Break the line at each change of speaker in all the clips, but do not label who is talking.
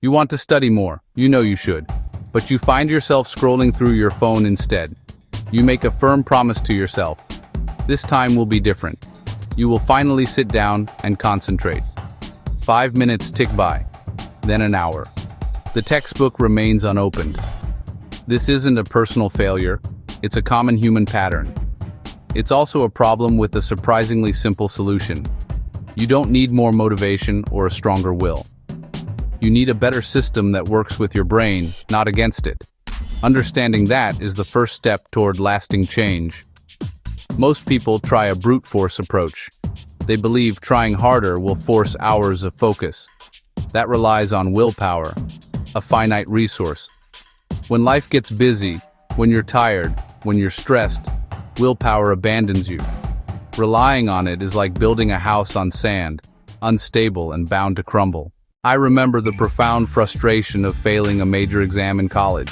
You want to study more, you know you should, but you find yourself scrolling through your phone instead. You make a firm promise to yourself. This time will be different. You will finally sit down and concentrate. 5 minutes tick by, then an hour. The textbook remains unopened. This isn't a personal failure, it's a common human pattern. It's also a problem with a surprisingly simple solution. You don't need more motivation or a stronger will. You need a better system that works with your brain, not against it. Understanding that is the first step toward lasting change. Most people try a brute force approach. They believe trying harder will force hours of focus. That relies on willpower, a finite resource. When life gets busy, when you're tired, when you're stressed, willpower abandons you. Relying on it is like building a house on sand, unstable and bound to crumble. I remember the profound frustration of failing a major exam in college.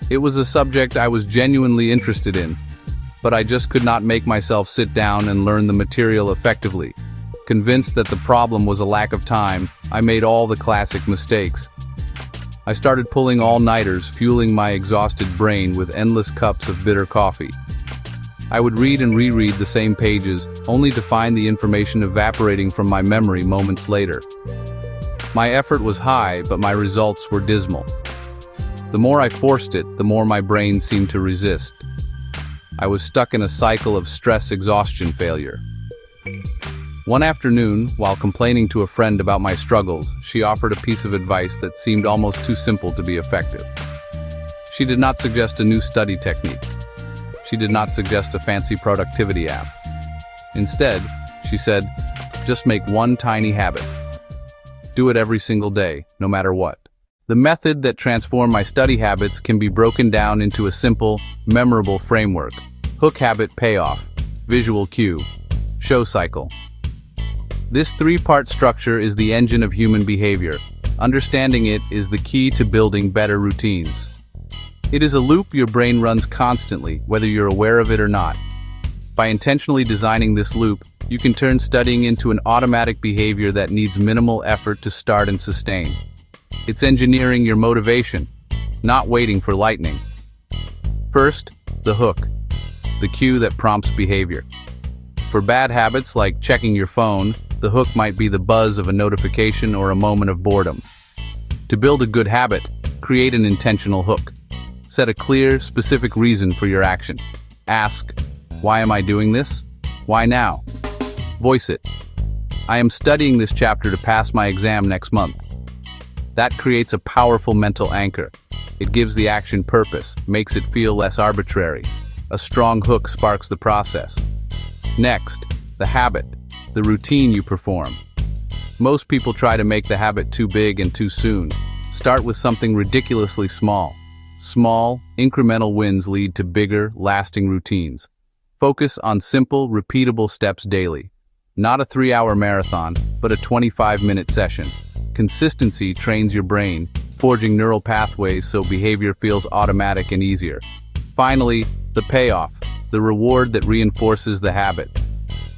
It was a subject I was genuinely interested in, but I just could not make myself sit down and learn the material effectively. Convinced that the problem was a lack of time, I made all the classic mistakes. I started pulling all-nighters, fueling my exhausted brain with endless cups of bitter coffee. I would read and reread the same pages, only to find the information evaporating from my memory moments later. My effort was high, but my results were dismal. The more I forced it, the more my brain seemed to resist. I was stuck in a cycle of stress-exhaustion failure. One afternoon, while complaining to a friend about my struggles, she offered a piece of advice that seemed almost too simple to be effective. She did not suggest a new study technique. She did not suggest a fancy productivity app. Instead, she said, just make one tiny habit. Do it every single day, no matter what. The method that transformed my study habits can be broken down into a simple, memorable framework. Hook, habit, payoff, visual cue, show cycle. This three-part structure is the engine of human behavior. Understanding it is the key to building better routines. It is a loop your brain runs constantly, whether you're aware of it or not. By intentionally designing this loop, you can turn studying into an automatic behavior that needs minimal effort to start and sustain. It's engineering your motivation, not waiting for lightning. First, the hook, the cue that prompts behavior. For bad habits like checking your phone, the hook might be the buzz of a notification or a moment of boredom. To build a good habit, create an intentional hook. Set a clear, specific reason for your action. Ask, why am I doing this? Why now? Voice it. I am studying this chapter to pass my exam next month. That creates a powerful mental anchor. It gives the action purpose, makes it feel less arbitrary. A strong hook sparks the process. Next, the habit, the routine you perform. Most people try to make the habit too big and too soon. Start with something ridiculously small. Small, incremental wins lead to bigger, lasting routines. Focus on simple, repeatable steps daily. Not a 3-hour marathon, but a 25-minute session. Consistency trains your brain, forging neural pathways so behavior feels automatic and easier. Finally, the payoff, the reward that reinforces the habit.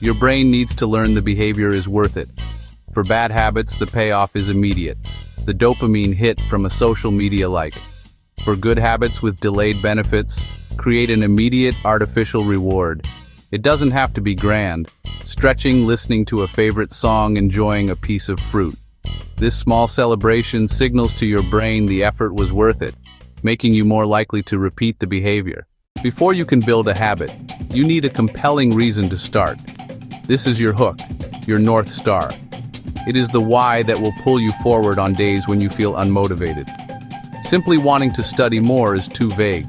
Your brain needs to learn the behavior is worth it. For bad habits, the payoff is immediate. The dopamine hit from a social media like. For good habits with delayed benefits, create an immediate artificial reward. It doesn't have to be grand. Stretching, listening to a favorite song, enjoying a piece of fruit. This small celebration signals to your brain the effort was worth it, making you more likely to repeat the behavior. Before you can build a habit, you need a compelling reason to start. This is your hook, your North Star. It is the why that will pull you forward on days when you feel unmotivated. Simply wanting to study more is too vague.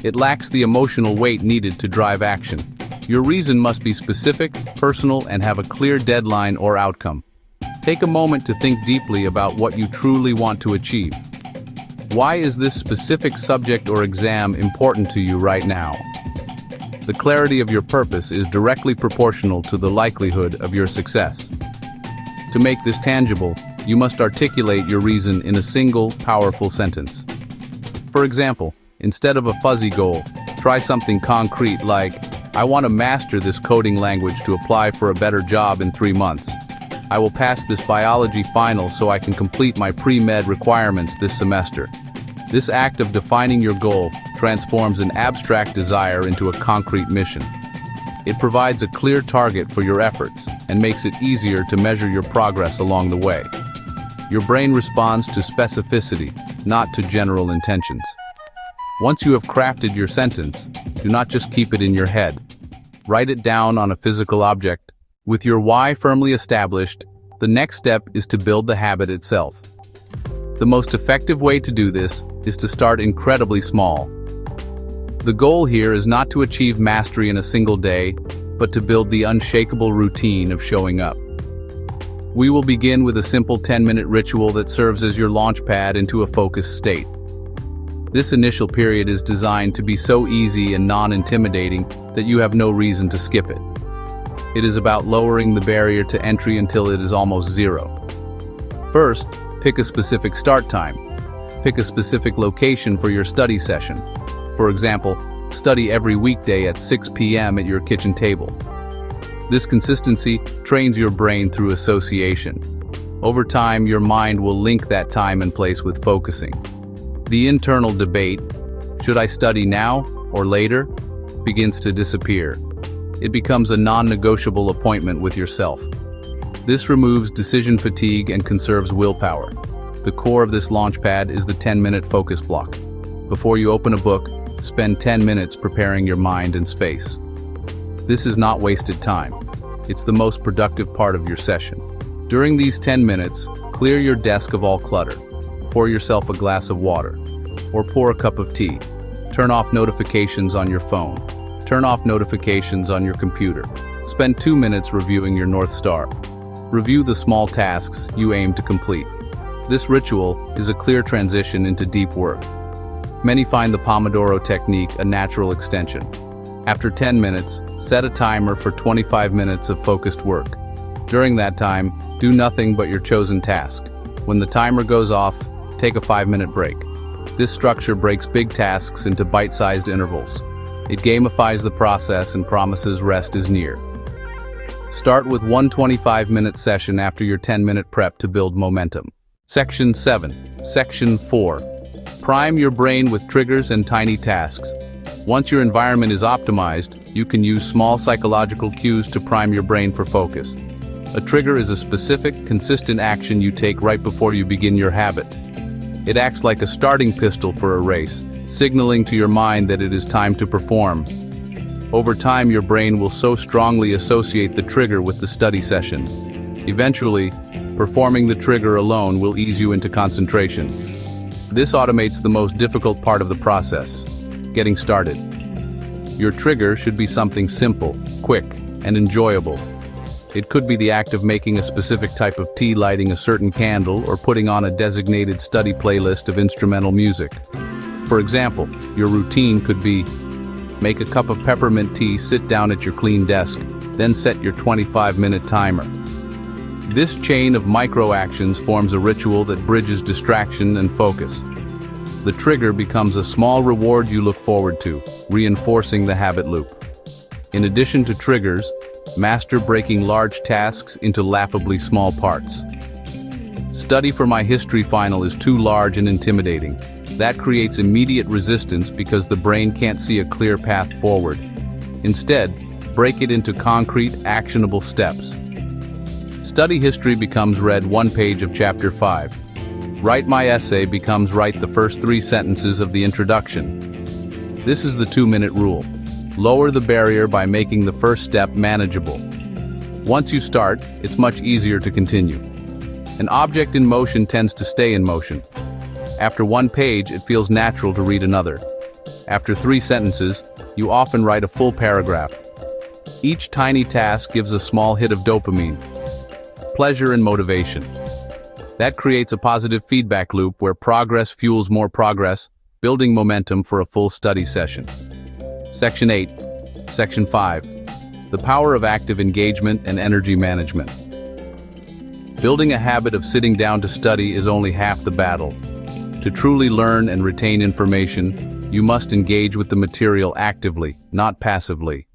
It lacks the emotional weight needed to drive action. Your reason must be specific, personal, and have a clear deadline or outcome. Take a moment to think deeply about what you truly want to achieve. Why is this specific subject or exam important to you right now? The clarity of your purpose is directly proportional to the likelihood of your success. To make this tangible, you must articulate your reason in a single, powerful sentence. For example, instead of a fuzzy goal, try something concrete like, I want to master this coding language to apply for a better job in 3 months. I will pass this biology final so I can complete my pre-med requirements this semester. This act of defining your goal transforms an abstract desire into a concrete mission. It provides a clear target for your efforts and makes it easier to measure your progress along the way. Your brain responds to specificity, not to general intentions. Once you have crafted your sentence, do not just keep it in your head. Write it down on a physical object. With your why firmly established, the next step is to build the habit itself. The most effective way to do this is to start incredibly small. The goal here is not to achieve mastery in a single day, but to build the unshakable routine of showing up. We will begin with a simple 10-minute ritual that serves as your launchpad into a focused state. This initial period is designed to be so easy and non-intimidating that you have no reason to skip it. It is about lowering the barrier to entry until it is almost zero. First, pick a specific start time. Pick a specific location for your study session. For example, study every weekday at 6 p.m. at your kitchen table. This consistency trains your brain through association. Over time, your mind will link that time and place with focusing. The internal debate, should I study now or later, begins to disappear. It becomes a non-negotiable appointment with yourself. This removes decision fatigue and conserves willpower. The core of this launchpad is the 10-minute focus block. Before you open a book, spend 10 minutes preparing your mind and space. This is not wasted time. It's the most productive part of your session. During these 10 minutes, clear your desk of all clutter. Pour yourself a glass of water, or pour a cup of tea. Turn off notifications on your phone. Turn off notifications on your computer. Spend 2 minutes reviewing your North Star. Review the small tasks you aim to complete. This ritual is a clear transition into deep work. Many find the Pomodoro technique a natural extension. After 10 minutes, set a timer for 25 minutes of focused work. During that time, do nothing but your chosen task. When the timer goes off, take a 5-minute break. This structure breaks big tasks into bite-sized intervals. It gamifies the process and promises rest is near. Start with one 25-minute session after your 10-minute prep to build momentum. Section 7. Section 4. Prime your brain with triggers and tiny tasks. Once your environment is optimized, you can use small psychological cues to prime your brain for focus. A trigger is a specific, consistent action you take right before you begin your habit. It acts like a starting pistol for a race, signaling to your mind that it is time to perform. Over time, your brain will so strongly associate the trigger with the study session. Eventually, performing the trigger alone will ease you into concentration. This automates the most difficult part of the process, getting started. Your trigger should be something simple, quick, and enjoyable. It could be the act of making a specific type of tea, lighting a certain candle, or putting on a designated study playlist of instrumental music. For example, your routine could be: make a cup of peppermint tea, sit down at your clean desk, then set your 25-minute timer. This chain of micro-actions forms a ritual that bridges distraction and focus. The trigger becomes a small reward you look forward to, reinforcing the habit loop. In addition to triggers, master breaking large tasks into laughably small parts. Study for my history final is too large and intimidating. That creates immediate resistance because the brain can't see a clear path forward. Instead, break it into concrete, actionable steps. Study history becomes read one page of chapter 5. Write my essay becomes write the first 3 sentences of the introduction. This is the 2-minute rule. Lower the barrier by making the first step manageable. Once you start, it's much easier to continue. An object in motion tends to stay in motion. After 1 page, it feels natural to read another. After 3 sentences, you often write a full paragraph. Each tiny task gives a small hit of dopamine, pleasure and motivation. That creates a positive feedback loop where progress fuels more progress, building momentum for a full study session. Section 8. Section 5. The power of active engagement and energy management. Building a habit of sitting down to study is only half the battle. To truly learn and retain information, you must engage with the material actively, not passively.